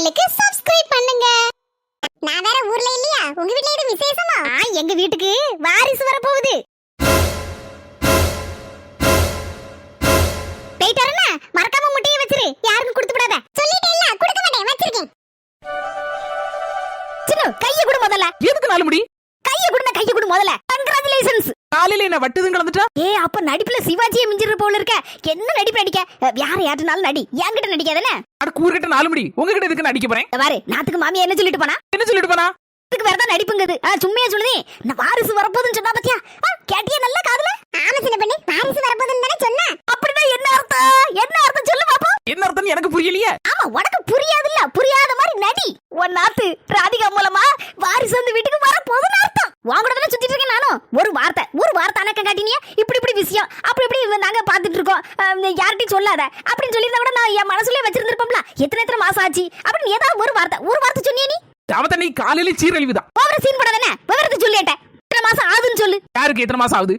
சேனலுக்கு சப்ஸ்கிரைப் பண்ணுங்க. நான் வேற ஊர்ல இல்லையா, உங்க வீட்ல ஏதாவது விசேஷமா? எங்க வீட்டுக்கு வாரிசு வர போகுது. போயிட்டாருன்னா மறக்காம முட்டையை வச்சிரு, யாருக்கும் கொடுத்து விடாத. சொல்லிட்டேல்ல, கொடுக்க மாட்டேன், வச்சிருக்கேன். சின்ன கையை கொடு முதல்ல. எதுக்கு நாலு முடி? கையை கொடு முதல்ல. கங்க்ராச்சுலேஷன்ஸ். காலையில என்ன வட்டுதுன்னு கிளந்துட்டா? அப்ப நடிப்புல சிவாஜியை மிஞ்சிரு போல இருக்க. என்ன நடிப்பு நடிக்க? யார யாருனாலும் நடி, என்கிட்ட நடிக்காதானே? அட கூர்கிட்ட நாலு முடி, உங்ககிட்ட எதுக்கு நடிக்க போறேன்? பாரு, நாத்துக்கு மாமியா என்ன சொல்லிட்டு போனா? என்ன சொல்லிட்டு போனா? இதுக்கு வேற தான் நடிப்புங்குது. சும்மையா சொல்லுதே. நான் வாரிசு வரப்போகுதுன்னு சொன்னா பாத்தியா? கேட்டியா நல்ல காதுல? ஆமா சின்ன பண்ணி, வாரிசு வரப்போகுதுன்னு தானே சொன்னா. அப்படினா என்ன அர்த்தம்? என்ன அர்த்தம் சொல்லு பாப்போம். என்ன அர்த்தம் எனக்கு புரியலையே. ஆமா, உனக்கு புரியாதுல்ல, புரியாத மாதிரி நடி. உன் நாத்து ராதிகா மூலமா வாரிசு வந்து வீட்டுக்கு வரப்போகுதுன்னு அர்த்தம். வாங்கட தான சுத்திட்டு இருக்கேன் நானும். ஒரு வார்த்தை அணக்கம் காட்டினியா? இப்படி விஷயம் அப்படி நாங்க பாத்துட்டு இருக்கோம், யார்கிட்டயும் சொல்லாத அப்படின்னு சொல்லியிருந்தா கூட நான் என் மனசுலயே வச்சிருந்திருப்போம்ல. எத்தனை மாசம் ஆச்சு அப்படின்னு ஏதாவது ஒரு வார்த்தை சொன்னியா நீ? அவத்த நீ காலையில சீரழிவுதான். ஓவர சீன் போடாதே. விவரத்தை சொல்லிட்டேன். எத்தனை மாசம் ஆகுதுன்னு சொல்லு. யாருக்கு எத்தனை மாசம் ஆகுது?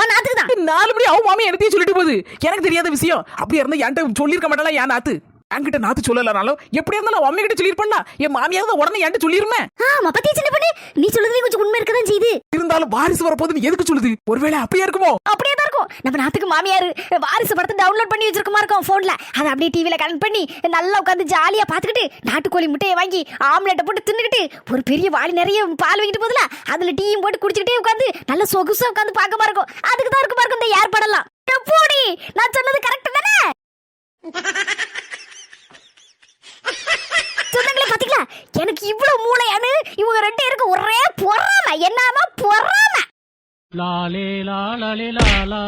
உன் நாத்துக்கு தான். நாலு மணி அவன் மாமி எனத்தையும் சொல்லிட்டு போகுது. எனக்கு தெரியாத விஷயம். அப்படியே இருந்தா என்கிட்ட சொல்லிருக்க மாட்டாளா? என் நாத்து என்கிட்ட நாத்து சொல்லலனாலும் எப்படி இருந்தாலும் அம்மா கிட்ட சொல்லிருப்பா. என் மாமியாவது உடனே என்கிட்ட சொல்லிருமே. ஆமா பத்தி சின்ன பண்ணு, நீ சொல்றதுல கொஞ்சம் உண்மை இருக்கதான் செய்யுது. இருந்தாலும் வாரிசு வரப்போது எதுக்கு சொல்லுது? ஒருவேளை அப்படியே இருக்குமோ? அப்படியே தான் இருக்கும். நம்ம நாத்துக்கு மாமியாரு வாரிசு படத்தை டவுன்லோட் பண்ணி வச்சிருக்கமா இருக்கும் போன்ல. அதை அப்படியே டிவில கனெக்ட் பண்ணி நல்லா உட்காந்து ஜாலியா பாத்துக்கிட்டு நாட்டுக்கோழி முட்டையை வாங்கி ஆம்லெட்டை போட்டு தின்னுக்கிட்டு ஒரு பெரிய வாளி நிறைய பால் வாங்கிட்டு போதுல அதுல டீயும் போட்டு குடிச்சுக்கிட்டே உட்காந்து நல்ல சொகுசா உட்காந்து பார்க்க இருக்கும். அதுக்கு தான் இருக்குமா இருக்கும் இந்த ஏர் படலாம். போடி, நான் சொன்னது கரெக்ட் தானே? சொன்னங்களே பாத்தீங்களா? எனக்கு இவ்வளவு மூளையானு இவங்க ரெண்டு பேருக்கு ஒரே பொறாம. என்னமா பொறாம? லாலே லாலே லாலா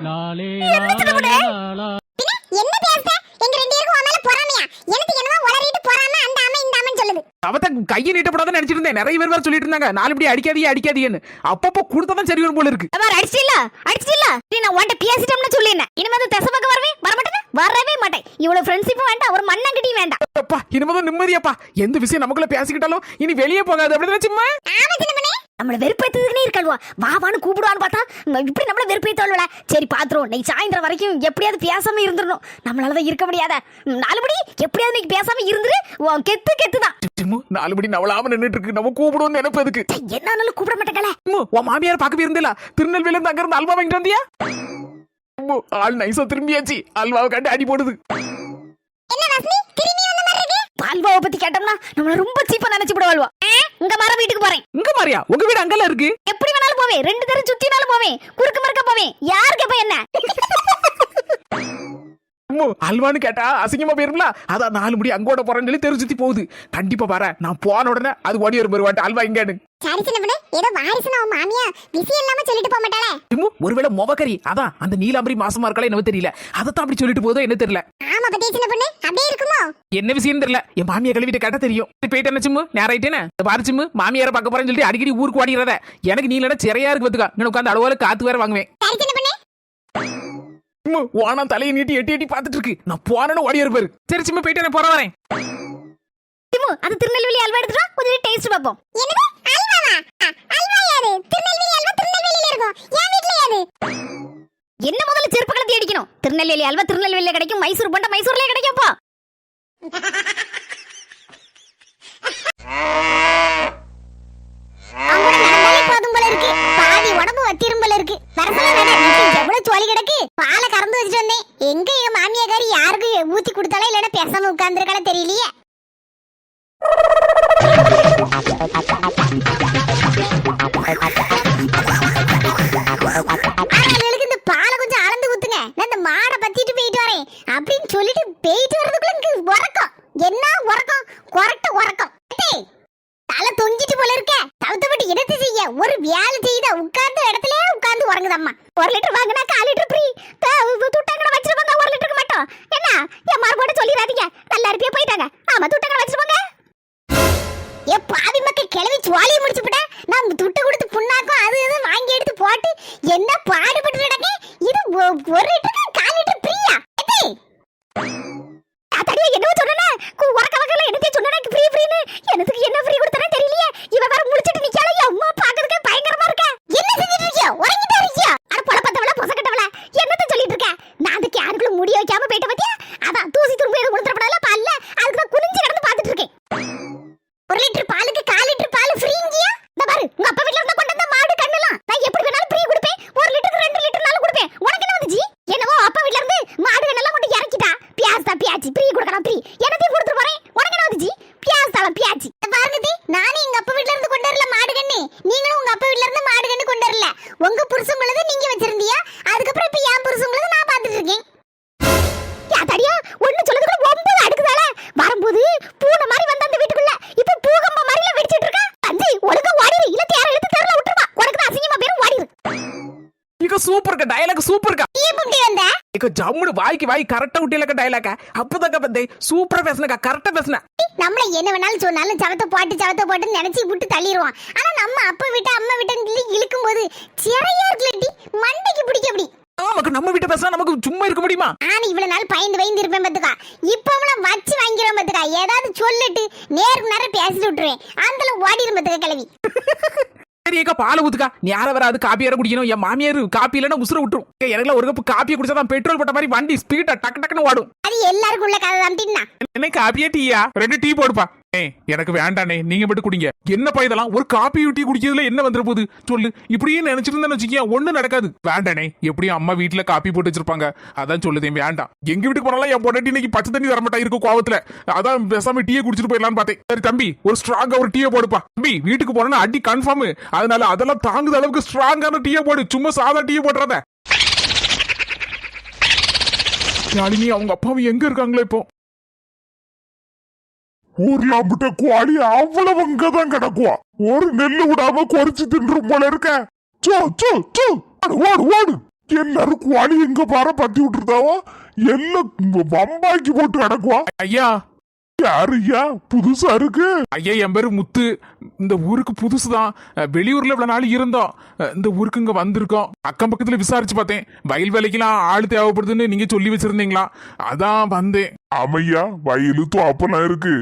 லாலே லாலா. என்ன பேசுற? எங்க ரெண்டு பேருக்கு உன் மேல பொறாமையா? எனக்கு என்னமோ உளறிட்டு பொறாம அந்த ஆமை இந்த ஆமைன்னு சொல்லுது. அவத்த கையை நீட்டப்படாதான் நினைச்சிட்டு இருந்தேன். நிறைய பேர் சொல்லிட்டு இருந்தாங்க நாலு இப்படி அடிக்காதீங்கன்னு. அப்பப்போ கொடுத்தாதான் சரி வரும் போல இருக்கு. அடிச்சில்ல நீ நான் உன்கிட்ட பேசிட்டோம்னு சொல்லினேன். இனிமே தசை பக்கம் வரவே மாட்டேன். இவ்வளவு ஃப்ரெண்ட்ஷிப்பும் வேண்டாம், ஒரு மண்ணங்கட்டியும் வேண்டாம். அப்பா இனிமேதான் நிம்மதியாப்பா. எந்த விஷயம் நமக்குள்ள பேசிக்கிட்டாலும் இனி வெளியே போகாது. அப்படிதான் சும்மா நம்மள வெறுப்பேத்துதுன்னே இருக்கல்வா. வான்னு கூப்பிடுவான்னு பார்த்தா இப்படி நம்மள வெறுப்பேத்தவள. சரி பாத்துறோம், நீ சாயந்தரம் வரைக்கும் எப்படியாவது பேசாம இருந்துடணும். நம்மளாலதான் இருக்க முடியாத. நாலுபடி எப்படியாவது நீ பேசாம இருந்துரு. கெத்துதான் நாலுபடி நவளாம நின்னுட்டு இருக்கு. நம்ம கூப்பிடுவோம் நினைப்பு எதுக்கு? என்னாலும் கூப்பிட மாட்டேங்கல. உன் மாமியார் பார்க்கவே இருந்தல. திருநெல்வேலியில இருந்து அங்க இருந்து அல்வா வாங்கிட்டு வந்தியா? ஆள் நைசா திரும்பியாச்சு. அல்வாவை கண்டு அடி போடுது. பால்வாவை பத்தி கேட்டோம்னா நம்மள ரொம்ப சீப்பா நினைச்சு விடுவாள்வா. உங்க மர வீட்டுக்கு போறேன். இங்க மாரியா? உங்க வீடு அங்கல இருக்கு. எப்படி வேணாலும் போவேன், ரெண்டு தரம் சுத்தினாலும் போவேன், குறுக்க மறுக்க போவேன். யாருக்கு இப்ப என்ன? அல்வான்னு கேட்டா அசிங்கமா போயிரும்ல. அதான் நாலு முடி அங்கோட போறேன்னு சொல்லி தெரு சுத்தி போகுது. கண்டிப்பா பாரு, நான் போன உடனே அது ஓடி வருவாட்டு அல்வா இங்கன்னு. சரி சின்ன பண்ணே, ஏதோ வாரிசுனா உன் மாமியா விஷயம் இல்லாம சொல்லிட்டு போக மாட்டாளே. ஒருவேளை மொவக்கறி அதான் அந்த நீலாம்பரி மாசமா இருக்காளே என்ன தெரியல. அதத்தான் அப்படி சொல்லிட்டு போதோ என்ன தெரியல. ஆமா பத்தி சின்ன பண்ணே, அப்படியே இருக்குமோ? என்ன விஷயம் தெரியல. என் மாமியா கழுவிட்ட கேட்டா தெரியும். போயிட்டு என்ன சும்மு நேராயிட்டேனே பாரிச்சுமு மாமியார பார்க்க போறேன்னு சொல்லிட்டு அடிக்கடி ஊருக்கு ஓடிறத. எனக்கு நீ இல்லைன்னா சிறையா இருக்கு பத்துக்கா. நான் உட்காந்து அளவுல காத்து வேற வாங்குவேன். சரி சின்ன பண்ணே, வானா தலையை நீட்டி எட்டி பாத்துட்டு இருக்கு. நான் போனேன்னு ஓடி இருப்பாரு. சரி சும்மா போயிட்டு நான் போறேன் வரேன். அது திருநெல்வேலி அல்வா எடுத்துட்டு வா, கொஞ்சம் டேஸ்ட் பாப்போம். என்னது அல்வாவா? அல்வா யாரு? திருநெல்வேலி அல்வா திருநெல்வேலில இருக்கும். என் வீட்ல யாரு? என்ன முதல்ல செருப்பு கலத்தி அடிக்கணும். திருநெல்வேலி அல்வா திருநெல்வேலில கிடைக்கும், மைசூர் போண்டா மைசூர்லயே கிடைக்கும்ப்பா. அவங்க நடந்தாலே போதும் போல இருக்கு. பாதி உடம்பு வத்திரும் போல இருக்கு. வரசல நட, எவ்வளவு சோலி கிடக்கு. பாலை கறந்து வச்சுட்டு வந்தேன். எங்க என் மாமியாக்காரி யாருக்கு ஊத்தி கொடுத்தாலும் இல்லைன்னா பேசாம உட்கார்ந்துருக்கால தெரியலையே. இந்த பாலை கொஞ்சம் அளந்து ஊத்துங்க, நான் இந்த மாடை பத்திட்டு போயிட்டு வரேன் அப்படின்னு சொல்லிட்டு போயிட்டு வர்றதுக்குள்ள எனக்கு உறக்கம். என்ன உறக்கம்? உறக்கம். தலை தொங்கிட்டு போல இருக்க. தவிர்த்து இடத்து செய்ய ஒரு வேலை செய்த உட்கார்ந்த இடத்துல உட்கார்ந்து உறங்குதம்மா. 1 லிட்டர் வாங்கினா 1/4 லிட்டர் ஃப்ரீ. துட்டங்கட வச்சிருப்பாங்க 1 லிட்டருக்கு மட்டும். என்ன என் மார்க்கோட சொல்லிடாதீங்க. நல்லா இருப்பியா போயிட்டாங்க. ஆமா துட்டங்கட வச்சிருப்பாங்க. ஏ பாவி மக்கள் கிளவி சுவாலியை முடிச்சு போட்டா. நான் துட்டை கொடுத்து புண்ணாக்கும் அது இது வாங்கி எடுத்து போட்டு என்ன பாடுபட்டு நடக்க. இது 1 லிட்டருக்கு 1/4 லிட்டர் ஃப்ரீயா? தடியா என்னவோ சொன்னேன்னா உறக்கலக்கல என்னத்தையே சொன்னேன்னா ஃப்ரீன்னு. எனக்கு என்ன ஃப்ரீ கொடுத்தனே தெரியலையே. இவ வேற முடிச்சிட்டு நிக்காளே. அம்மா பாக்கிறதுக்கு பயங்கரமா இருக்க. என்ன செஞ்சிட்டு இருக்கியா? உறங்கிட்டே இருக்கியா? அட பொளப்பத்தவள பொசக்கட்டவள என்னத்த சொல்லிட்டு இருக்க? நான் அந்த கேனுக்குள்ள முடி வைக்காம போயிட்ட பத்தியா? அதான் தூசி உங்க புருஷங்களது நீங்க வச்சிருந்தியா, அதுக்கப்புறம் இப்ப என் புருஷங்களது நான் பாத்துட்டு இருக்கேன். தடியா ஒண்ணு சொல்லதுக்குள்ள 9 அடுக்குதால வரும்போது பூனை மாதிரி வந்த அந்த வீட்டுக்குள்ள இப்ப பூகம்ப மாதிரில வெடிச்சிட்டு இருக்கா. தந்தை ஒழுங்கா ஓடிரு, இல்ல தேர இழுத்து தெருல விட்டுருவா. உனக்கு அசிங்கமா பேரும் ஓடிரு. இங்க சூப்பர்க்கா டயலாக் சூப்பர்க்கா. நீ எப்படி வந்த? இங்க ஜம்முடு வாய்க்கு வாய் கரெக்டா விட்டியலக்கா டயலாக். அப்பதாக்கா பந்தே சூப்பரா பேசுனக்கா, கரெக்டா பேசுன. நம்மள என்ன வேணாலும் சொன்னாலும் சவத்தை போட்டு நினைச்சு விட்டு தள்ளிடுவான். ஆனா நம்ம அப்ப விட்டு அம்மா விட்டு இழுக்கும் போது சிறையா இருக்குல்லடி, மண்டைக்கு பிடிக்க அப்படி. நமக்கு நம்ம வீட்டை பேசினா நமக்கு சும்மா இருக்க முடியுமா? நான் இவ்வளவு நாள் பயந்து இருப்பேன் பாத்துக்கா, இப்பவெல்லாம் வச்சு வாங்கிறோம் பாத்துக்கா. ஏதாவது சொல்லிட்டு நேருக்கு நேரம் பேசிட்டு விட்டுருவேன். அந்த ஓடிடும் பாத்துக்கா கிளவி. சரியக்கா பால் ஊத்துக்கா. நீ யார வராது காப்பி யார குடிக்கணும். என் மாமியார் காப்பி இல்லைன்னா உசுர விட்டுரும். எனக்குலாம் ஒரு கப் காப்பியை குடிச்சாதான் பெட்ரோல் போட்ட மாதிரி வண்டி ஸ்பீடா டக்கு டக்குன்னு ஓடும். அது எல்லாருக்கும் உள்ள கதை தான். என்ன காப்பியா டீயா? 2 டீ போடுப்பா. எனக்கு வேண்டானே, நீங்க மட்டும் குடிங்க. என்னப்பா இதெல்லாம்? ஒரு காப்பி டீ குடிக்கிறதுல என்ன வந்துற போகுது சொல்லு. இப்படியே நினைச்சிட்டு இருந்தேன்னு வச்சுக்கியா ஒண்ணு நடக்காது. வேண்டானே, எப்படியும் அம்மா வீட்டுல காப்பி போட்டு வச்சிருப்பாங்க, அதான் சொல்லுதேன் வேண்டாம். எங்க வீட்டுக்கு போனாலும் என் பொண்டாட்டி இன்னைக்கு பச்சை தண்ணி தரமாட்டா இருக்கும் கோவத்துல. அதான் பேசாம டீயை குடிச்சிட்டு போயிடலான்னு பார்த்தேன். சரி தம்பி, ஒரு ஸ்ட்ராங்கா ஒரு டீயை போடுப்பா. தம்பி வீட்டுக்கு போனா அடி கன்ஃபார்ம். அதனால அதெல்லாம் தாங்குத அளவுக்கு ஸ்ட்ராங்கான டீயை போடு. சும்மா சாதா டீயை போடுறத. யாழினி அவங்க அப்பாவும் எங்க இருக்காங்களோ இப்போ? ஊர்ல அம்பிட்ட கோழி அவ்வளவு அங்கதான் கிடக்குவா. ஒரு நெல்லு விடாம குறைச்சு தின்றும் போல இருக்க. சோ சோ சோ ஓடு ஓடு. எல்லாரும் கோழி எங்க பாரு பத்தி விட்டுருந்தாவோ எல்லாம் வம்பாக்கி போட்டு கிடக்குவா. ஐயா யாரு ஐயா புதுசா இருக்கு? ஐயா என் பேரு முத்து. இந்த ஊருக்கு புதுசுதான். வெளியூர்ல இவ்வளவு நாள் இருந்தோம். இந்த ஊருக்கு இங்க வந்திருக்கோம். அக்கம் பக்கத்துல விசாரிச்சு பார்த்தேன். வயல் வேலைக்கெல்லாம் ஆள் தேவைப்படுதுன்னு நீங்க சொல்லி வச்சிருந்தீங்களா, அதான் வந்தேன். ஆமையா வயலு தோப்பெல்லாம் இருக்கு,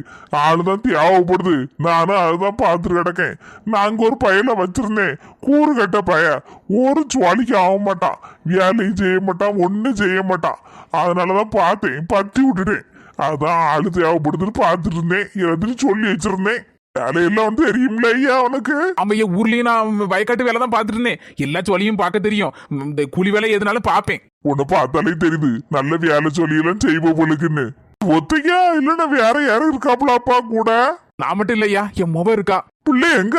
ஆளுதான் தேவைப்படுது. நானும் அதுதான் பார்த்துட்டு கிடக்கேன். நாங்க ஒரு பையனை வச்சிருந்தேன், கூறு கட்ட பைய. ஒரு சுவாலிக்கு ஆக மாட்டான், வேலையும் செய்ய மாட்டான், ஒன்னும் செய்ய மாட்டான். அதனாலதான் பார்த்தேன், பத்தி விட்டுட்டேன். அதான் ஆளு தேவைப்படுதுன்னு பார்த்துட்டு இருந்தேன். எல்லாத்தையும் சொல்லி வச்சிருந்தேன். வேலையெல்லாம் வந்து தெரியும்ல ஐயா உனக்கு? ஆமையா ஊர்லயும் நான் வயக்காட்டு வேலை தான் பார்த்துட்டு இருந்தேன். எல்லா சொல்லியும் பார்க்க தெரியும். இந்த கூலி வேலை எதுனாலும் பார்ப்பேன். உன்னை பார்த்தாலே தெரியுது நல்ல வேலை சொல்லியெல்லாம் செய்வோம் போலுக்குன்னு. ஒத்தையா இல்லன்னா வேற யாரும் இருக்காப்ல அப்பா கூட? நான் மட்டும் இல்லையா, என் முகம் இருக்கா. பிள்ளை எங்க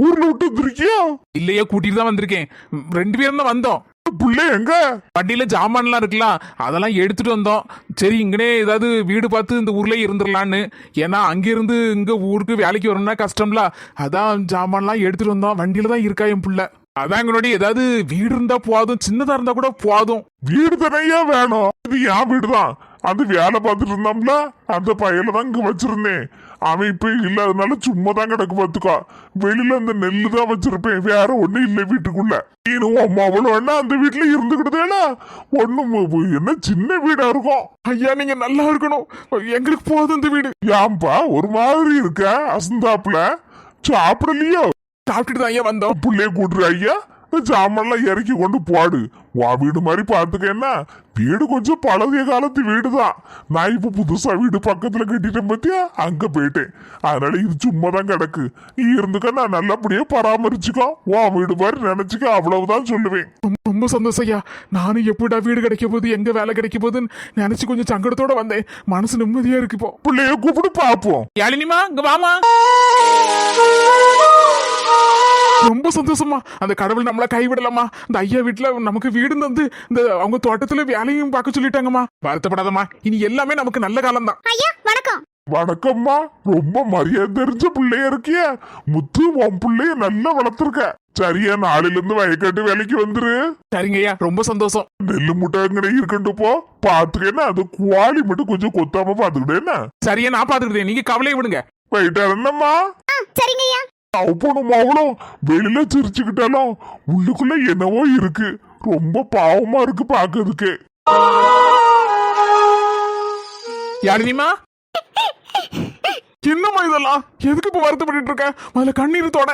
ஊர்ல விட்டு வந்துருக்கியா? இல்லையா, கூட்டிட்டு தான் வந்திருக்கேன். 2 பேரும் தான் வந்தோம். பிள்ளை எங்க? வண்டியில ஜாமான்லாம் இருக்கலாம், அதெல்லாம் எடுத்துட்டு வந்தோம். சரி இங்கனே ஏதாவது வீடு பார்த்து இந்த ஊர்லயே இருந்துடலான்னு. ஏன்னா அங்கிருந்து இங்க ஊருக்கு வேலைக்கு வரணும்னா கஷ்டம்ல. அதான் ஜாமான்லாம் எடுத்துட்டு வந்தோம். வண்டியில தான் இருக்கா என் புள்ள. அதான் எங்களுடைய ஏதாவது வீடு இருந்தா போதும், சின்னதா இருந்தா கூட போதும். வீடு தானையா வேணும்? இது என் வீடுதான். அந்த வேலை பார்த்துட்டு இருந்தாம்ல, அந்த பையனை தான் இங்க வச்சிருந்தேன். அவன் இப்ப இல்லாதனால சும்மா தான் கிடக்கு பார்த்துக்கோ. வெளியில அந்த நெல்லு தான் வச்சிருப்பேன், வேற ஒண்ணும் இல்லை வீட்டுக்குள்ள. நீனும் அம்மா அவ்வளவு வேணா அந்த வீட்டுல இருந்துக்கிட்டதேனா ஒண்ணும் என்ன சின்ன வீடா இருக்கும். ஐயா நீங்க நல்லா இருக்கணும், எங்களுக்கு போதும் இந்த வீடு. ஏன்பா ஒரு மாதிரி இருக்க அசந்தாப்புல? சாப்பிடலையோ? சாப்பிட்டுட்டு தான் ஐயா வந்தோம். புள்ளைய கூட்டுரு ஐயா, சாமான்லாம் இறக்கி கொண்டு போடு. வா வீடு மாதிரி பாத்துக்கன்னா. வீடு கொஞ்சம் பழைய காலத்து வீடுதான். நான் இப்ப புதுசா வீடு பக்கத்துல கட்டிட்டேன் பத்தியா, அங்க போயிட்டேன். அதனால இது சும்மா தான் கிடக்கு. நீ இருந்துக்க, நான் நல்லபடியா பராமரிச்சுக்கோ. வா வீடு மாதிரி நினைச்சுக்க, அவ்வளவுதான் சொல்லுவேன். ரொம்ப சந்தோஷம் ஐயா. நானும் எப்படிடா வீடு கிடைக்க போகுது, எங்க வேலை கிடைக்க போகுதுன்னு நினைச்சு கொஞ்சம் சங்கடத்தோட வந்தேன். மனசு நிம்மதியா இருக்கு இப்போ. பிள்ளைய கூப்பிட்டு பாப்போம். யாழினிமா இங்க வாமா. ரொம்ப சந்தோஷமா. அந்த கடவுள் நம்மள கைவிடலாமா. இந்த ஐயா வீட்டுல நமக்கு வீடு தந்து இந்த அவங்க தோட்டத்துல வேலையும் பார்க்க சொல்லிட்டாங்கம்மா. வருத்தப்படாதம்மா, இனி எல்லாமே நமக்கு நல்ல காலம் தான். ஐயா வணக்கம். வணக்கம்மா. ரொம்ப மரியாதை தெரிஞ்ச பிள்ளைய இருக்கிய. முத்து உன் பிள்ளைய நல்லா வளர்த்துருக்க. சரியா, நாளையில இருந்து வயக்காட்டு வேலைக்கு வந்துரு. சரிங்க ஐயா, ரொம்ப சந்தோஷம். நெல்லு முட்டை எங்கட இருக்கண்டு போ. பாத்துக்கேன்னா அது குவாலி மட்டும் கொஞ்சம் கொத்தாம பாத்துக்கிட்டேன்னா. சரியா, நான் பாத்துக்கிட்டேன், நீங்க கவலையை விடுங்க. போயிட்டா என்னம்மா? சரிங்க ஐயா. அவனும் அவளும் வெளியில சிரிச்சுக்கிட்டாலும் உள்ளுக்குள்ள என்னவோ இருக்கு. ரொம்ப பாவமா இருக்கு பாக்குறதுக்கு. யாழினிமா என்னம்மா இதெல்லாம்? எதுக்கு இப்ப வருத்தப்பட்டு இருக்க? முதல்ல கண்ணீர் தொட.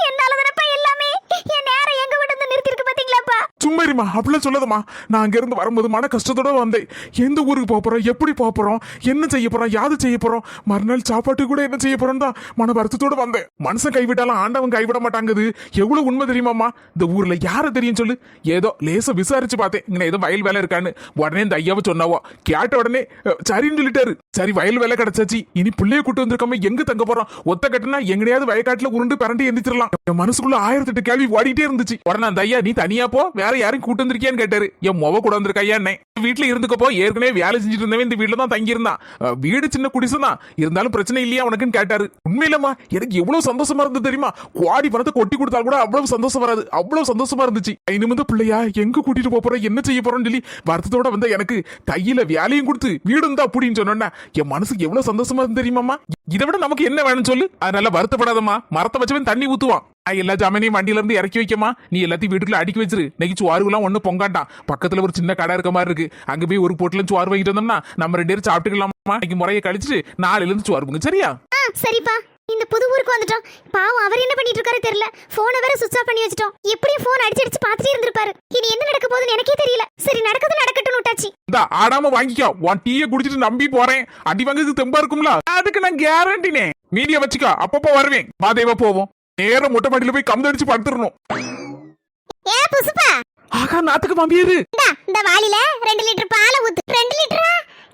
என்னால தானப்பா எல்லாமே. என் நேரம் எங்க விட்டு வந்து நிறுத்தி இருக்கு பாத்தீங்களாப்பா? சும்மா சரிம்மா அப்படிலாம் சொல்லாதம்மா. நான் அங்க இருந்து வரும்போது மன கஷ்டத்தோட வந்தேன். எந்த ஊருக்கு போக போறோம், எப்படி போக போறோம், என்ன செய்ய போறோம், யாது செய்ய போறோம், மறுநாள் சாப்பாட்டு கூட என்ன செய்ய போறோம் தான் மன வருத்தத்தோட வந்தேன். மனுஷன் கைவிட்டாலும் ஆண்டவன் கைவிட மாட்டாங்குது. எவ்வளவு உண்மை தெரியுமாம்மா? இந்த ஊர்ல யார தெரியும் சொல்லு? ஏதோ லேச விசாரிச்சு பார்த்தேன், இங்க ஏதோ வயல் வேலை இருக்கான்னு. உடனே இந்த ஐயாவை சொன்னாவோ, கேட்ட உடனே சரின்னு சொல்லிட்டாரு. சரி வயல் வேலை கிடைச்சாச்சு, இனி பிள்ளைய கூட்டு வந்திருக்கோமே, எங்க தங்க போறோம்? ஒத்த கட்டுனா எங்கனையாவது வயக்காட்டுல உருண்டு பரண்டி எந்திரிச்சிடலாம். என் மனசுக்குள்ள 1008 கேள்வி ஓடிட்டே இருந்துச்சு. உடனே அந்த ஐயா, நீ தனியா போ, வேற யாரும் கூட்டு வந்திருக்கியான்னு கேட்டாரு. என் மொவ கூட வந்திருக்கையா? வீட்டுல இருந்துக்கப்போ, ஏற்கனவே வேலை செஞ்சுட்டு இருந்தவன் இந்த வீட்டுல தான் தங்கி இருந்தான். வீடு சின்ன குடிசை தான், இருந்தாலும் பிரச்சனை இல்லையா உனக்குன்னு கேட்டாரு. உண்மையிலமா எனக்கு எவ்வளவு சந்தோஷமா இருந்தது தெரியுமா? கோடி பணத்தை கொட்டி கொடுத்தா கூட அவ்வளவு சந்தோஷம் வராது, அவ்வளவு சந்தோஷமா இருந்துச்சு. இனிமே பிள்ளையா எங்க கூட்டிட்டு போறோம், என்ன செய்ய போறோம்னு சொல்லி வருத்தத்தோட வந்த எனக்கு கையில வேலையும் கொடுத்து வீடும் தான் அப்படின்னு சொன்னோன்னா என் மனசுக்கு எவ்வளவு சந்தோஷமா இருந்து தெரியுமாமா? இதை விட நமக்கு என்ன வேணும்னு சொல்லு. அதனால வருத்தப்படாதம்மா. மரத்தை வச்சவன் தண்ணி ஊத்துவான். எல்லா ஜாமீனையும் வண்டியில இருந்து இறக்கி வைக்கமா, நீ எல்லாத்தையும் வீட்டுக்குள்ள அடுக்கி வச்சிரு. நெகிச்சு சோறுலாம் ஒண்ணு பொங்காட்டான். பக்கத்துல ஒரு சின்ன கடை இருக்க மாதிரி இருக்கு, அங்க போய் ஒரு போட்டுல சோறு வாங்கிட்டு வந்தோம்னா நம்ம 2 பேரும் சாப்பிட்டுக்கலாமா. இன்னைக்கு முறையை கழிச்சுட்டு நாளையில இருந்து சோறு பொங்க, சரியா? சரிப்பா. இந்த புது ஊருக்கு வந்துட்டோம். பாவம் அவர் என்ன பண்ணிட்டு இருக்காரு தெரியல. போனை வேற சுவிட்ச் ஆஃப் பண்ணி வச்சிட்டோம். எப்படியும் போன் அடிச்சு பார்த்துட்டே இருந்திருப்பாரு. இனி என்ன நடக்க போகுதுன்னு எனக்கே தெரியல. சரி நடக்கிறது நடக்கட்டும் விட்டாச்சு. இந்த ஆடாம வாங்கிக்கோ. உன் டீயை குடிச்சிட்டு நம்பி போறேன். அடி வாங்குறது தெம்பா இருக்கும்ல, அதுக்கு நான் கேரண்டினே. மீடியா வச்சுக்கோ, அப்பப்போ வருவேன். மாதேவா போவோம். நேரம் மொட்டை மாடியில போய் கம்பு படுத்துடணும். ஏ புசுப்பா, ஆகா நாத்துக்கு மாமியாரு, இந்த வாளில 2 லிட்டர் பாலை ஊத்து. 2 லிட்டரா?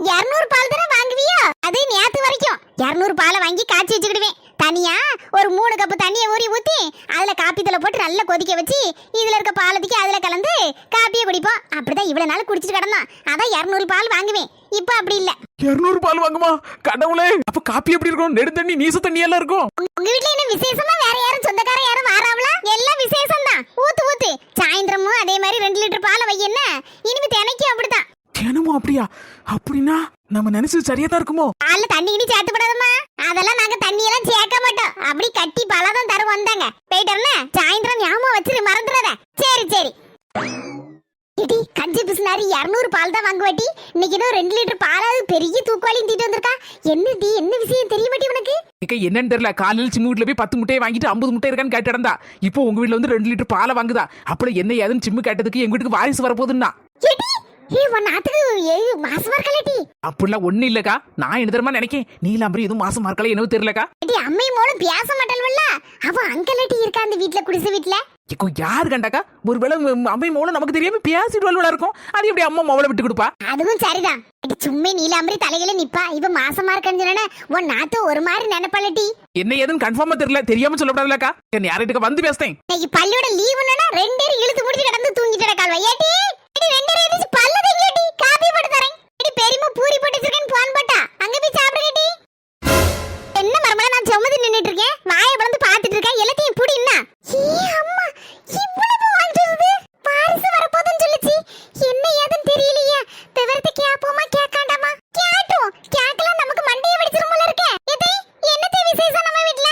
200 பால் தானே வாங்குவியோ? அது நேத்து வரைக்கும் 200 பாலை வாங்கி காய்ச்சி வச்சுக்கிடுவேன். தனியா ஒரு 3 கப்பு தண்ணியை ஊத்தி அதுல காப்பி தூளை போட்டு நல்லா கொதிக்க வச்சு இதுல இருக்க பாலத்துக்கு அதுல கலந்து காப்பியை குடிப்போம். அப்படிதான் இவ்வளவு நாள் குடிச்சிட்டு கிடந்தான். அதான் 200 பால் வாங்குவேன். இப்ப அப்படி இல்ல. 200 பால் வாங்குமா? கடவுளே, அப்ப காப்பி எப்படி இருக்கும்? நெடு தண்ணி நீச தண்ணி எல்லாம் இருக்கும். உங்க வீட்ல என்ன விசேஷமா? வேற யாரும் சொந்தக்கார யாரும் வாராவளா? எல்லாம் விசேஷம் தான். ஊத்து சாயந்தரமும் அதே மாதிரி 2 லிட்டர் பாலை வை. என்ன இனிமே தினைக்கும் அப்படிதான். தினமும் அப்படியா? அப்படின்னா நம்ம நினைச்சது சரியா தான் இருக்குமோ? பால்ல தண்ணி கிணி சேர்த்து படாதம்மா. அதெல்லாம் நாங்க தண்ணி எல்லாம் சேர்க்க மாட்டோம். அப்படி கட்டி பழதான் தரும் வந்தாங்க. போயிட்டோம்னா சாயந்தரம் ஞாபகம் வச்சிரு, மறந்துடாத. சரி இடி கஞ்சி பிசுனாரி 200 பால் தான் வாங்குவாட்டி. இன்னைக்கு ஏதோ 2 லிட்டர் பாலாவது பெரிய தூக்குவாளி தீட்டு வந்திருக்கா. என்ன விஷயம் தெரிய மாட்டே உனக்கு? என்னன்னு தெரியல. காலையில் சிம்மு வீட்டுல போய் 10 முட்டையை வாங்கிட்டு 50 முட்டை இருக்கான்னு கேட்டு இடந்தா. இப்போ உங்க வீட்டுல வந்து 2 லிட்டர் பாலை வாங்குதா. அப்படி என்ன ஏதுன்னு சிம்மு கேட்டதுக்கு எங்க வீட்டுக்கு வாரிசு வரப்போகுதுன்னா மாசமா இருக்கலடி. அப்படிலாம் ஒண்ணு இல்லக்கா. நான் என்ன தெரியுமா நினைக்கேன், நீலாம்பரி எதுவும் மாசமா இருக்கல என்னவோ தெரியலக்கா. அம்மை மூலம் பேச மாட்டல்வல்ல. அவ அங்கலட்டி இருக்கா அந்த வீட்டுல, குடிசை வீட்டுல. இப்போ யாரு கண்டாக்கா? ஒருவேளை அம்மை மூலம் நமக்கு தெரியாம பேசிட்டு இருக்கும். அது எப்படி அம்மா மவளை விட்டு கொடுப்பா? அதுவும் சரிதான். சும்மா நீலாம்பரி தலையில நிப்பா. இவ மாசமா இருக்கன்னு சொன்னா உன் நாத்து ஒரு மாதிரி நினைப்பாளட்டி. என்ன ஏதுன்னு கன்ஃபார்மா தெரியல, தெரியாம சொல்லப்படாதுலக்கா. யார்கிட்ட வந்து பேசுறேன். இன்னைக்கு பள்ளியோட லீவுன்னா 2 பேரும் இழுத்து முடிச்சு கிடந்து தூங்கிட்டு கால்வா. ஏடி 2 பேரும் எந்திரிச்சு பல்ல தேங்கிடி. காபி போட்டு தரேன். இடி பெரியம்மா பூரி போட்டு வச்சிருக்கேன்னு போன் போட்டா. அங்க போய் சாப்பிடுங்கடி. என்ன மரமல நான் சுமந்து நின்னுட்டு இருக்கேன். வாயை வளந்து பாத்துட்டு இருக்கேன். எல்லாத்தையும் புடி. என்ன அம்மா இவ்வளவு வாழ்ந்துருது. பாரிசு வரப்போதுன்னு சொல்லுச்சு. என்ன ஏதுன்னு தெரியலையே. விவரத்தை கேப்போமா கேட்காண்டாமா? கேட்கலாம். நமக்கு மண்டையை வெடிச்சிரும் போல இருக்கே. என்னத்தை விசேஷம் நம்ம வீட்ல?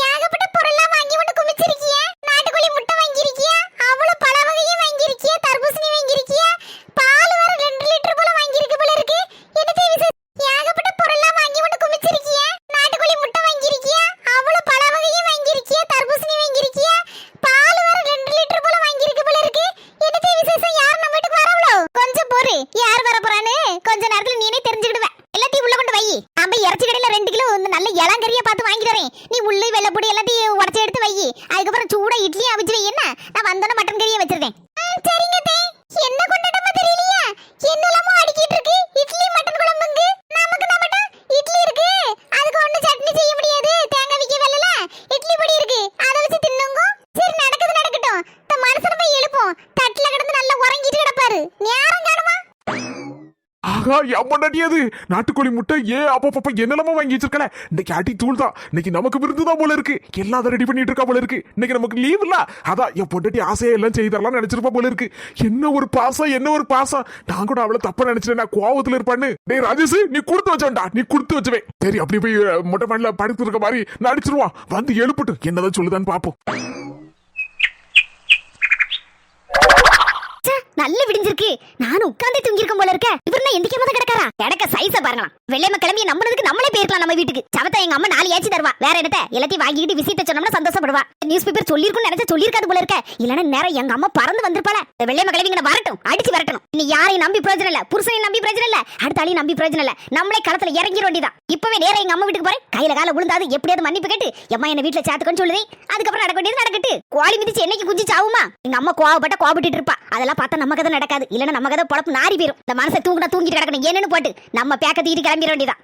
ஏகப்பட்ட பொருள்லாம் வாங்கி வந்து குமிச்சிருக்கியே. நாட்டுக்கோழி முட்டை வாங்கியிருக்கியா? அவ்வளவு பல வகையும் வாங்கியிருக்கியா? தர்பூசணி வாங்கியிருக்கியா? பால் வேற 2 லிட்டர் போல வாங்கியிருக்கு போல இருக்கு. என்னத்தை விசேஷம்? ஏகப்பட்ட பொருள்லாம் வாங்கி வந்து குமிச்சிருக்கியா? நாட்டுக்கோழி முட்டை வாங்கியிருக்கியா? அவ்வளவு பல வகையும் வாங்கியிருக்கியா? தர்பூசணி வாங்கியிருக்கியா? பால் வேற 2 லிட்டர் போல வாங்கியிருக்கு போல இருக்கு. என்னத்தை விசேஷம்? யார் நம்ம வீட்டுக்கு வரவளோ? கொஞ்சம் பொறு. யார் வர போறானே கொஞ்ச நேரத்துல நீனே தெரிஞ்சுக்கிடுவ. எல்லாத்தையும் உள்ள கொண்டு வை. நான் போய் இறைச்சி கடையில 2 கிலோ நல்ல இளங்கறியா பார்த்து வாங்கி தரேன். நீ உள்ளே வெள்ளப்பொடி எல்லாத்தையும் உடச்சி எடுத்து வை. அதுக்கப்புறம் சூடா இட்லியும் அவிச்சு வை. என்ன நான் வந்தோன்னு மட்டன் கறியை வச்சிருக்கேன். சரிங்க தே. என்ன கொண்டாட்டமா தெரியலையா? என்னெல்லாமோ அடிக்கிட்டு இருக்கு. இட்லி மட்டன் குழம்புங்க. நமக்கு மட்டும் இட்லி இருக்கு. அதுக்கு ஒண்ணு சட்னி செய்ய முடியாது. தேங்காய் விக்க வெள்ளல இட்லி பொடி இருக்கு. அதை வச்சு தின்னுங்க. சரி நடக்கட்டும். இந்த மனுஷனை போய் எழுப்போம். தட்டுல கிடந்து நல்லா உறங்கிட்டு கிடப்பாரு. நேரம் காணுமா? ஆகா எம்மடியது நாட்டுக்கோழி முட்டை. அப்பப்ப என்னெல்லாமோ வாங்கி வச்சிருக்கல. இன்னைக்கு அடி தூள் தான். இன்னைக்கு நமக்கு விருந்துதான் போல இருக்கு. எல்லாம் அதை ரெடி பண்ணிட்டு இருக்கா போல இருக்கு. இன்னைக்கு நமக்கு லீவ் இல்ல. அதான் என் பொண்டாட்டி ஆசையா எல்லாம் செய்தரலாம் நினைச்சிருப்பா போல இருக்கு. என்ன ஒரு பாசம். நான் கூட அவளை தப்பா நினைச்சிட்டேன். நான் கோவத்துல இருப்பான்னு. டேய் ராஜேஷ், நீ கொடுத்து வச்சவன்டா. நீ கொடுத்து வச்சவே. சரி அப்படி போய் மொட்டை மாடில படுத்து இருக்க மாதிரி நடிச்சிருவான். வந்து எழுப்பிட்டு என்னதான் சொல்லுதான்னு பாப்போம். நல்ல விடிஞ்சிருக்கு. நானும் உட்கார்ந்தே தூங்கிருக்கேன் போல இருக்க. இவர்னா எந்திக்காம தான் கிடக்காரா? கிடக்க சைஸ பாருங்களா. வெள்ளையம்மா கிளம்பி நம்பினதுக்கு நம்மளே போயிருக்கலாம் நம்ம வீட்டுக்கு. சவத்தை எங்க அம்மா 4 ஏச்சி தருவா. வேற என்னத்த எல்லாத்தையும் வாங்கிட்டு விசிட்ட சொன்னோம்னா சந்தோஷப்படுவா. நியூஸ் பேப்பர் சொல்லிருக்கும்னு நினைச்சா சொல்லிருக்காது போல இருக்க. இல்லன்னா நேரம் எங்க அம்மா பறந்து வந்திருப்பாள. வெள்ளையம்மா கிளம்பி இங்க வரட்டும், அடிச்சு வரட்டும். இனி யாரையும் நம்பி பிரயோஜனம் இல்ல, புருஷனையும் நம்பி பிரயோஜனம் இல்ல, அடுத்த ஆளையும் நம்பி பிரயோஜனம் இல்ல. நம்மளே களத்துல இறங்கிட வேண்டியதான். இப்பவே நேரம் எங்க அம்மா வீட்டுக்கு போறேன். கையில கால விழுந்தாது எப்படியாவது மன்னிப்பு கேட்டு எம்மா என்ன வீட்டுல சேர்த்துக்கன்னு சொல்லுதேன். அதுக்கப்புறம் நடக்க வேண்டியது நடக்கட்டு. கோழி மிதிச்சு என்னைக்கு குஞ்சு சாவுமா? எங்க அம்மா கோவப்பட்டு இருப்பா. அதெல்லாம் பார்த்தா நம்ம கதை நடக்காது. இல்லன்னா நம்ம கதை பொழப்பு நாரி போயிரும். இந்த மனசை தூங்கிட்டு கிடக்கணும் என்னன்னு போட்டு நம்ம பேக்க தூக்கிட்டு கிளம்பிட வேண்டியதான்.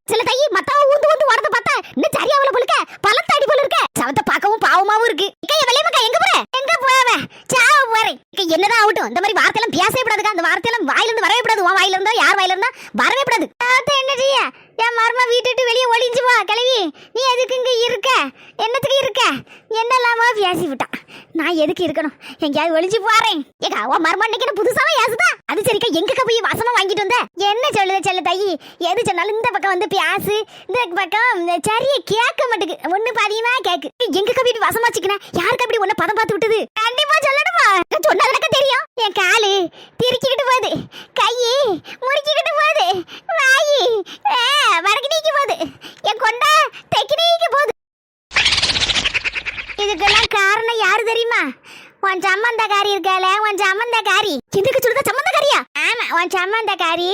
சில தையி மத்தாவ ஊந்து வரத பார்த்தா இன்னும் சரியாவல போல இருக்க. பழத்தாடி போல இருக்க. சவத்தை பார்க்கவும் பாவமாவும் இருக்கு. வெள்ளையம்மா எங்க போற? எங்க போவ? சாவ போறேன். என்னதான் ஆகட்டும், இந்த மாதிரி வார்த்தையெல்லாம் பேசவே கூடாதுக்கா. அந்த வார்த்தையெல்லாம் வாயில இருந்து வரவே கூடாது. உன் வாயில இருந்தோ யார் வாயில இருந்தா வரவே கூடாது. என்ன செய்ய? என் மர்மா வீட்டு வெளியே ஒளிஞ்சு வா கிளவி. நீ எதுக்கு இங்க இருக்க? என்னத்துக்கு இருக்க? என்னெல்லாமா பேசி விட்டான். நான் எதுக்கு இருக்கணும்? எங்கேயாவது ஒளிஞ்சு போறேன். ஏக்கா உன் மர்மா இன்னைக்கு புதுசாவே ஏசுதா? அது சரிக்கா, எங்க போய் வாசமா வாங்கிட்டு வந்த? என்ன சொல்லுத செல்ல தாயி? எது சொன்னாலும் இந்த பக்கம் வந்து பேசு, இந்த பக்கம் சரியா கேட்க மாட்டுக்கு. ஒண்ணு பாதியமா கேக்கு. எங்க போய் வாசமா வச்சுக்கின? யாருக்கு அப்படி ஒன்ன பதம் பார்த்து விட்டது? கண்டிப்பா சொல்லணுமா? சொன்னா எனக்கு தெரியும். என் காலு திருக்கிக்கிட்டு போகுது, கையி முறுக்கிக்கிட்டு போகுது, வாயி வரகினிக்கு போகுது, என் கொண்டா தெக்கினிக்கு போகுது. இதுக்கெல்லாம் காரணம் யாரு தெரியுமா? உன் சம்மந்தக்காரி இருக்கால, உன் சம்மந்தக்காரி. எதுக்கு சொல்லுதா சம்மந்தக்காரியா? ஆமா, உன் சம்மந்தக்காரி.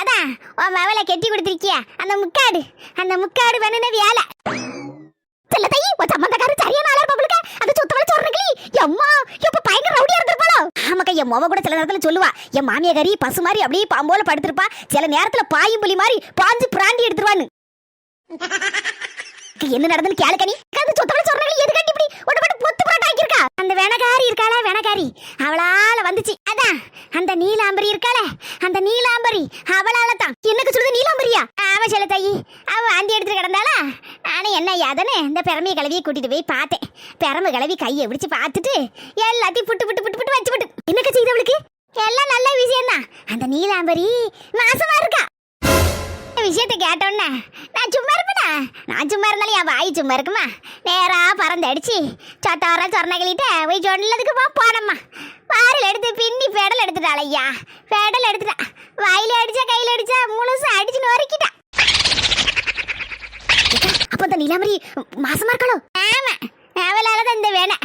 அதான் உன் மவளை கெட்டி கொடுத்திருக்கியா அந்த முக்காடு வேணுன வேலை. செல்ல தையி, உன் சம்மந்தக்காரி சரியான ஆளா இருப்பாளுக்க. அது சுத்தவள சொல்றீங்களே. அம்மா எப்ப பயங்கர ரவுடியா இருந்திருப்பாளோ. ஆமாக்கா, என் மொவ கூட சில நேரத்துல சொல்லுவா, என் மாமியாரி பசு மாதிரி அப்படியே பாம்போல படுத்திருப்பா. சில நேரத்துல பாயும் புலி மாதிரி பாஞ்சு பிராண்டி எடுத்துருவான்னு. என்ன நடந்துன்னு கேளுக்கனி. அது சுத்தவள சொல்றீங்களே, எது கட்டி இப்படி ஒட்டு போட்டு பொத்து புரோட்டா ஆக்கியிருக்கா? அந்த வேணக்காரி இருக்காளா, வேணக்காரி அவளால வந்துச்சு. அதான் அந்த நீலாம்பரி இருக்காள, அந்த நீலாம்பரி அவளால தான். என்னக்கு சொல்லுது நீலாம்பரியா? ஆமா செல்ல தாயி, அவ வாந்தி எடுத்துட்டு கிடந்தாளா. நானும் என்ன யாதன்னு இந்த பெரம்பிய கிளவியை கூட்டிட்டு போய் பார்த்தேன். பெரம்பு கிளவி கையை பிடிச்சு பார்த்துட்டு எல்லாத்தையும் புட்டு வச்சுவிட்டு. என்னக்க செய்து அவளுக்கு? எல்லாம் நல்ல விஷயம் தான். அந்த நீலாம்பரி மாசமா இருக்கா. விஷயத்தை கேட்டோன்னே நான் சும்மா இருப்பேனா? நான் சும்மா இருந்தாலும் என் வாய் சும்மா இருக்குமா? நேரா பறந்து அடிச்சு சொட்டார சொர்ணகிட்ட போய் சொன்னதுக்கு போனம்மா. பாரில் எடுத்து பின்னி பெடல் எடுத்துட்டாள். ஐயா பெடல் எடுத்துட்டா. வாயில அடிச்சா கையில அடிச்சா முழுசா அடிச்சு நொறுக்கிட்டா. அப்ப அந்த நீலாம்பரி மாசமா இருக்காளோ? ஆமா, அவளாலதான் இந்த வேணை.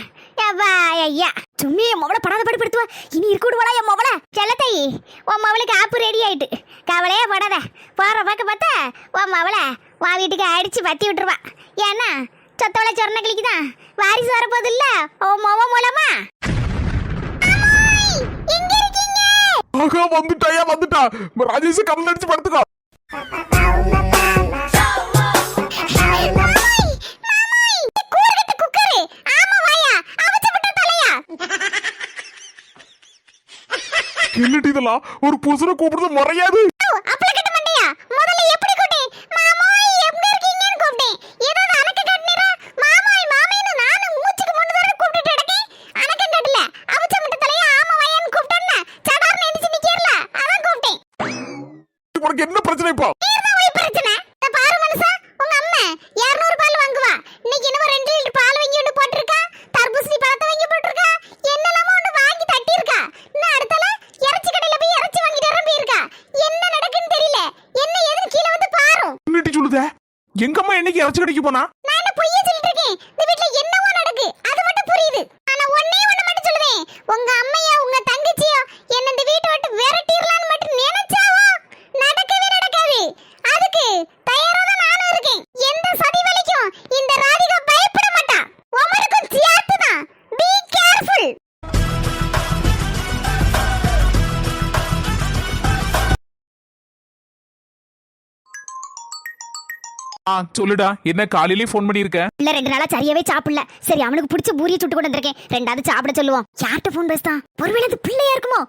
ஐயா சும்மி என் மவளை படாத படுத்துவா. இனி இருக்கக்கூடுவாளா என் மவளை? செல்லத்தாயி, உன் மவளுக்கு ஆப்பு ரெடி ஆயிட்டு. கவலையே படாத. போற பக்கம் பார்த்தா உன் மவளை உன் வீட்டுக்கு அடிச்சு பத்தி விட்டுருவா. ஏன்னா சொத்தவளை சொர்ணகிளிக்கு தான் வாரிசு வரப்போது இல்ல உன் மவ மூலமா. எங்க இருக்கீங்க? ஆகா வந்துட்டா. ராஜேஷ் கமல் அடிச்சு படுத்துக்கோ. என்னடி இதெல்லாம்? ஒரு புருஷனை கூப்பிடுறது முறையாது. உனக்கு என்ன பிரச்சனை இப்போ? எங்க அம்மா என்னைக்கு இறைச்சி கடைக்கு போனா? நான் என்ன பொய்யா சொல்லிட்டு இருக்கேன்? இந்த வீட்ல என்னவோ நடக்கு அது மட்டும் புரியுது. ஆனா ஒண்ணே ஒண்ணு மட்டும் சொல்லுவேன். உங்க அம்மையா உங்க தங்கச்சியா என்ன இந்த வீட்டை விட்டு விரட்டிரலாம்னு மட்டும் நினைச்சாவோ நடக்கவே நடக்காது. அதுக்கு தயாரா தான் நானும் இருக்கேன். எந்த சதி வலிக்கும் இந்த ராதிகா பயப்பட மாட்டா. உமருக்கும் சேர்த்து தான். பீ கேர்ஃபுல். சொல்லுடா, என்ன காலையிலே போன் பண்ணிருக்க? இல்ல 2 நாளா சரியாவே சாப்பிடல. சரி அவனுக்கு பிடிச்ச பூரியை சுட்டு கொண்டு வந்திருக்கேன். 2வது சாப்பிட சொல்லுவோம். யார்கிட்ட போன் பேசுதான்? ஒருவேளை அது பிள்ளையா இருக்குமோ?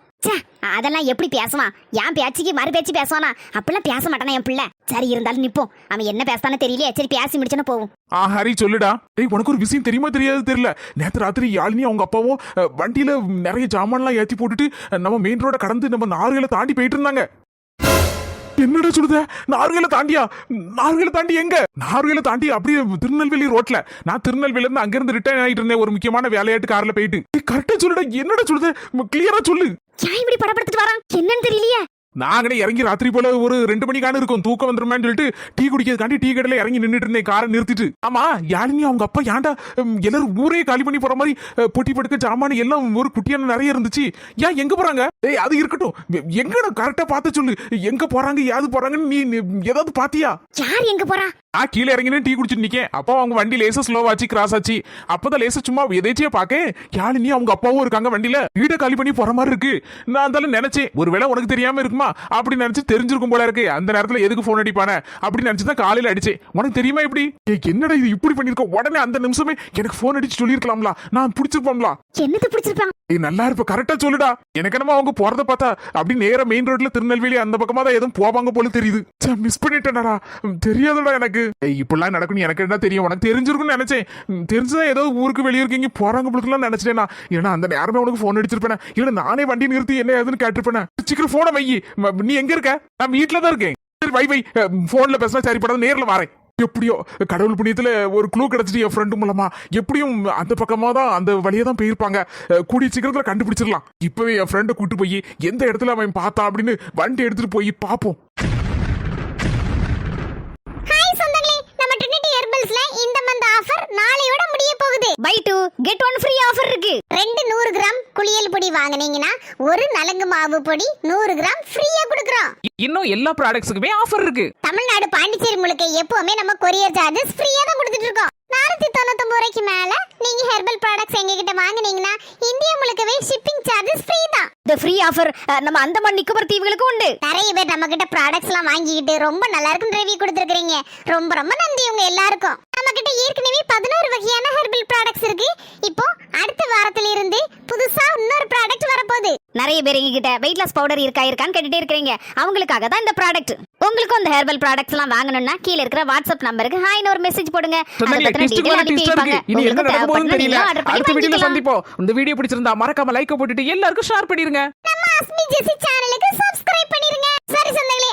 அதெல்லாம் எப்படி பேசுவான்? என் பேச்சுக்கு மறு பேச்சு பேசுவானா? அப்படிலாம் பேச மாட்டானா என் பிள்ளை. சரி இருந்தாலும் நிப்போம். அவன் என்ன பேசுதானே தெரியலையே. சரி பேசி முடிச்சோன்னா போவோம். ஹரி சொல்லுடா. டேய், உனக்கு ஒரு விஷயம் தெரியுமா தெரியாது தெரியல. நேத்து ராத்திரி யாழினி அவங்க அப்பாவும் வண்டியில நிறைய ஜாமான்லாம் ஏற்றி போட்டுட்டு நம்ம மெயின் ரோட கடந்து நம்ம 4 தாண்டி போயிட்டு இருந்தாங்க. என்னடா சொல்லுத? நார்வேல தாண்டியா? நார்வேல தாண்டி எங்க? நார்வேல தாண்டி அப்படியே திருநெல்வேலி ரோட்ல. நான் திருநெல்வேலில இருந்து அங்க இருந்து ரிட்டர்ன் ஆயிட்டு இருந்தேன் ஒரு முக்கியமான வேலையாட்டு கார்ல போயிட்டு. கரெக்டா சொல்லுடா, என்னடா சொல்லுத? கிளியரா சொல்லு. ஏன் இப்படி படப்படுத்திட்டு வரான் என்னன்னு தெரியலையே. நாங்களே இறங்கி ராத்திரி போல ஒரு 2 மணிக்கான இருக்கும், தூக்கம் வந்துருமான்னு சொல்லிட்டு டீ குடிக்கிறதுக்காண்டி டீ கடையில இறங்கி நின்னுட்டு இருந்தேன் காரை நிறுத்திட்டு. ஆமா, யாழினி அவங்க அப்பா ஏன்டா எல்லாரும் ஊரே காலி பண்ணி போற மாதிரி பொட்டி படுக்க ஜாமான் எல்லாம் ஒரு குட்டியான நிறைய இருந்துச்சு. ஏன் எங்க போறாங்க? ஏய் அது இருக்கட்டும், எங்கடா கரெக்டா பார்த்து சொல்லு. எங்க போறாங்க யாது போறாங்கன்னு நீ ஏதாவது பாத்தியா? யார் எங்க போறா? நான் கீழே இறங்கினு டீ குடிச்சிட்டு நிக்கேன். அப்போ அவங்க வண்டி லேசா ஸ்லோவாச்சு, கிராஸ் ஆச்சு. அப்பதான் லேசா சும்மா எதேச்சியா பாக்கேன் யாழினி அவங்க அப்பாவும் இருக்காங்க வண்டியில. வீட காலி பண்ணி போற மாதிரி இருக்கு. நான் இருந்தாலும் நினைச்சேன் ஒருவேளை உனக்கு தெரியாம இருக்குமா அப்படி நினைச்சு தெரிஞ்சிருக்கும் போல இருக்கு. அந்த நேரத்துல எதுக்கு போன் அடிப்பானே அப்படின்னு நினைச்சுதான் காலையில அடிச்சேன். உனக்கு தெரியுமா இப்படி என்னடா இது இப்படி பண்ணிருக்க? உடனே அந்த நிமிஷமே எனக்கு போன் அடிச்சு சொல்லிருக்கலாம்ல, நான் பிடிச்சிருப்போம்ல. என்னது பிடிச்சிருப்பான்? நல்லா இருப்ப, கரெக்டா சொல்லுடா. எனக்கு என்னமா அவங்க போறத பார்த்தா அப்படி நேரா மெயின் ரோட்ல திருநெல்வேலி அந்த பக்கமா தான் எதுவும் போவாங்க போல தெரியுது. மிஸ் பண்ணிட்டேன்டா, தெரியாதடா எனக்கு. இப்படிலாம் நடக்கும் எனக்கு என்ன தெரியும்? உனக்கு தெரிஞ்சிருக்கும்னு நினைச்சேன். தெரிஞ்சுதான் ஏதோ ஊருக்கு வெளியூருக்கு இங்க போறாங்க போலுக்குலாம் நினைச்சிட்டேனா. ஏன்னா அந்த நேரமே உனக்கு போன் அடிச்சிருப்பேன். இல்ல நானே வண்டி நிறுத்தி என்ன ஏதுன்னு கேட்டிருப்பேன். சீக்கிரம் போனை வை. நீ எங்க இருக்க? நான் வீட்டுல தான் இருக்கேன். சரி வை வை, போன்ல பேசினா சரிப்படாத, நேர்ல வரேன். எப்படியோ கடவுள் புண்ணியத்துல ஒரு க்ளூ கிடைச்சிட்டு என் ஃப்ரெண்டு மூலமா எப்படியும் அந்த பக்கமா தான் அந்த வழியா தான் போயிருப்பாங்க. கூடிய சீக்கிரத்துல கண்டுபிடிச்சிடலாம். இப்பவே என் ஃப்ரெண்டை கூட்டு போய் எந்த இடத்துல அவன் பார்த்தா அப்படின்னு வண்டி எடுத்துட்டு போய் பார்ப்போம். ஹாய் சொந்தங்களே, நம்ம ட்ரினிட்டி ஹெர்பல்ஸ்ல இந்த மந்த் ஆஃபர் நாளையோட முடிய போகுது. பை 2 கெட் 1 ஃப்ரீ ஆஃபர் இருக்கு. 2 100 கிராம் குளியல் பொடி வாங்குனீங்கன்னா ஒரு நலங்கு மாவு பொடி 100 கிராம் ஃப்ரீயா கொடுக்கறோம். இன்னும் எல்லா ப்ராடக்ட்ஸுக்குமே ஆஃபர் இருக்கு. தமிழ்நாடு பாண்டிச்சேரி முழுக்க எப்பவுமே நம்ம கொரியர் சார்ஜஸ் ஃப்ரீயா தான் கொடுத்துட்டு இருக்கோம். 499 ரூபாய்க்கு மேல நீங்க ஹெர்பல் ப்ராடக்ட்ஸ் எங்க கிட்ட வாங்குனீங்கன்னா இந்தியா முழுக்கவே ஷிப்பிங் சார்ஜஸ் ஃப்ரீ தான். இந்த ஃப்ரீ ஆஃபர் நம்ம அந்தமான் நிக்கோபார் தீவுகளுக்கு உண்டு. நிறைய பேர் நம்ம கிட்ட ப்ராடக்ட்ஸ் எல்லாம் வாங்கிட்டு ரொம்ப நல்லா இருக்குன்னு ரிவ்யூ கொடுத்திருக்கீங்க. ரொம்ப ரொம்ப நன்றி உங்க எல்லாருக்கும். நம்ம கிட்ட ஏற்கனவே 11 வகையான ஹெர்பல் ப்ராடக்ட்ஸ் இருக்கு. இப்போ அடுத்த வாரத்துல இருந்து புதுசா இன்னொரு ப்ராடக்ட் வரப்போகுது. நிறைய பேர் எங்ககிட்ட வெயிட் லாஸ் பவுடர் இருக்கான்னு கேட்டுட்டே இருக்கீங்க. அவங்களுக்காக தான் இந்த ப்ராடக்ட். உங்களுக்கும் இந்த ஹெர்பல் ப்ராடக்ட்ஸ் எல்லாம் வாங்கணும்னா கீழ இருக்கிற வாட்ஸ்அப் நம்பருக்கு ஹாய்னு ஒரு மெசேஜ் போடுங்க. சந்திப்போம். இந்த வீடியோ பிடிச்சிருந்தா மறக்காம லைக் போட்டுட்டு எல்லாருக்கும் ஷேர் பண்ணிருங்க. நம்ம அஸ்மி ஜெசி சேனலுக்கு சப்ஸ்கிரைப் பண்ணிருங்க. சரி சொந்தங்களே,